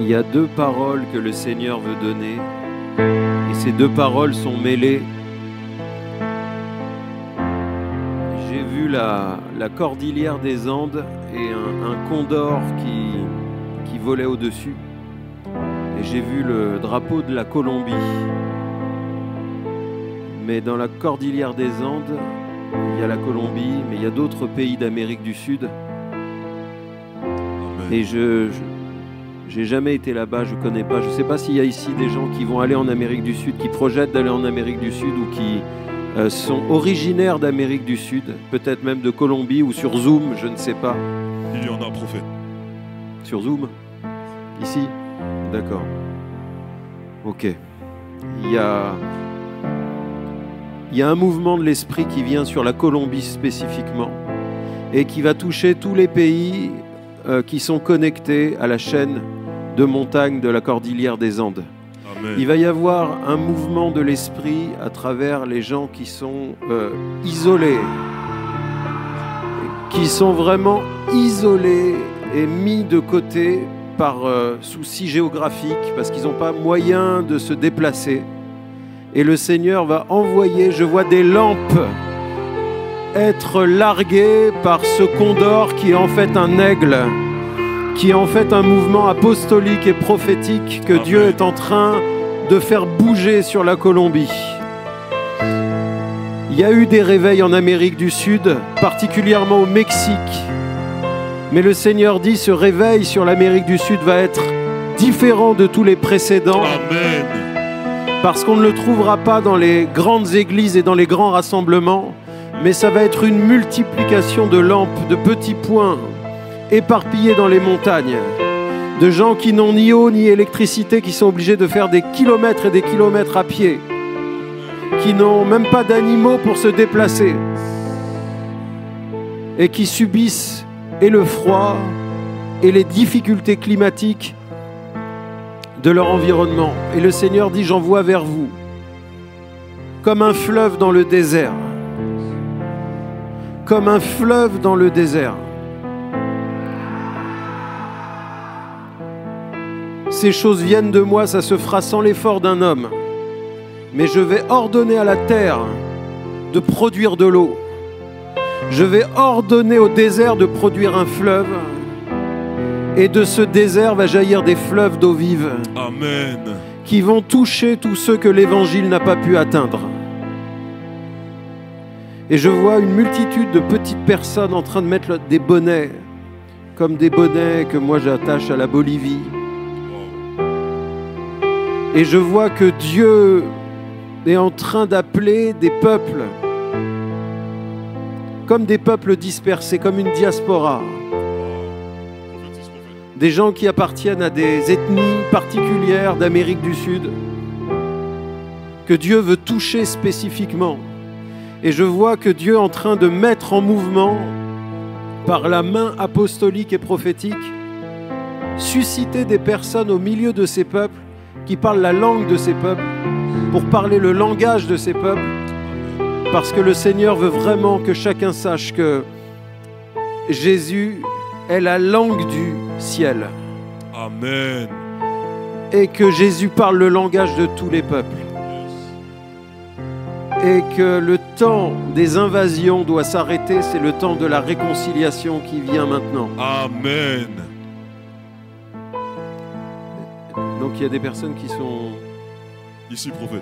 il y a deux paroles que le Seigneur veut donner, et ces deux paroles sont mêlées. J'ai vu la cordillère des Andes et un condor qui volait au-dessus. Et j'ai vu le drapeau de la Colombie. Mais dans la cordillère des Andes, il y a la Colombie, mais il y a d'autres pays d'Amérique du Sud. Et j'ai jamais été là-bas, je connais pas. Je sais pas s'il y a ici des gens qui vont aller en Amérique du Sud, qui projettent d'aller en Amérique du Sud ou qui sont originaires d'Amérique du Sud, peut-être même de Colombie ou sur Zoom, je ne sais pas. Il y en a, prophète. Sur Zoom? Ici? D'accord. Ok. Il y a un mouvement de l'esprit qui vient sur la Colombie spécifiquement et qui va toucher tous les pays qui sont connectés à la chaîne de montagnes de la cordillère des Andes. Amen. Il va y avoir un mouvement de l'esprit à travers les gens qui sont isolés, qui sont vraiment isolés et mis de côté par souci géographique, parce qu'ils n'ont pas moyen de se déplacer. Et le Seigneur va envoyer, je vois des lampes être larguées par ce condor qui est en fait un aigle, qui est en fait un mouvement apostolique et prophétique que Amen. Dieu est en train de faire bouger sur la Colombie. Il y a eu des réveils en Amérique du Sud, particulièrement au Mexique. Mais le Seigneur dit, ce réveil sur l'Amérique du Sud va être différent de tous les précédents. Amen. Parce qu'on ne le trouvera pas dans les grandes églises et dans les grands rassemblements, mais ça va être une multiplication de lampes, de petits points, éparpillés dans les montagnes, de gens qui n'ont ni eau ni électricité, qui sont obligés de faire des kilomètres et des kilomètres à pied, qui n'ont même pas d'animaux pour se déplacer, et qui subissent et le froid et les difficultés climatiques de leur environnement. Et le Seigneur dit, j'envoie vers vous, comme un fleuve dans le désert. Comme un fleuve dans le désert. Ces choses viennent de moi, ça se fera sans l'effort d'un homme. Mais je vais ordonner à la terre de produire de l'eau. Je vais ordonner au désert de produire un fleuve. Et de ce désert va jaillir des fleuves d'eau vive. Amen. Qui vont toucher tous ceux que l'Évangile n'a pas pu atteindre. Et je vois une multitude de petites personnes en train de mettre des bonnets, comme des bonnets que moi j'attache à la Bolivie. Et je vois que Dieu est en train d'appeler des peuples, comme des peuples dispersés, comme une diaspora. Des gens qui appartiennent à des ethnies particulières d'Amérique du Sud, que Dieu veut toucher spécifiquement. Et je vois que Dieu est en train de mettre en mouvement, par la main apostolique et prophétique, susciter des personnes au milieu de ces peuples qui parlent la langue de ces peuples, pour parler le langage de ces peuples, parce que le Seigneur veut vraiment que chacun sache que Jésus est la langue du ciel. Amen. Et que Jésus parle le langage de tous les peuples. Et que le temps des invasions doit s'arrêter, c'est le temps de la réconciliation qui vient maintenant. Amen. Donc il y a des personnes qui sont Ici, prophète.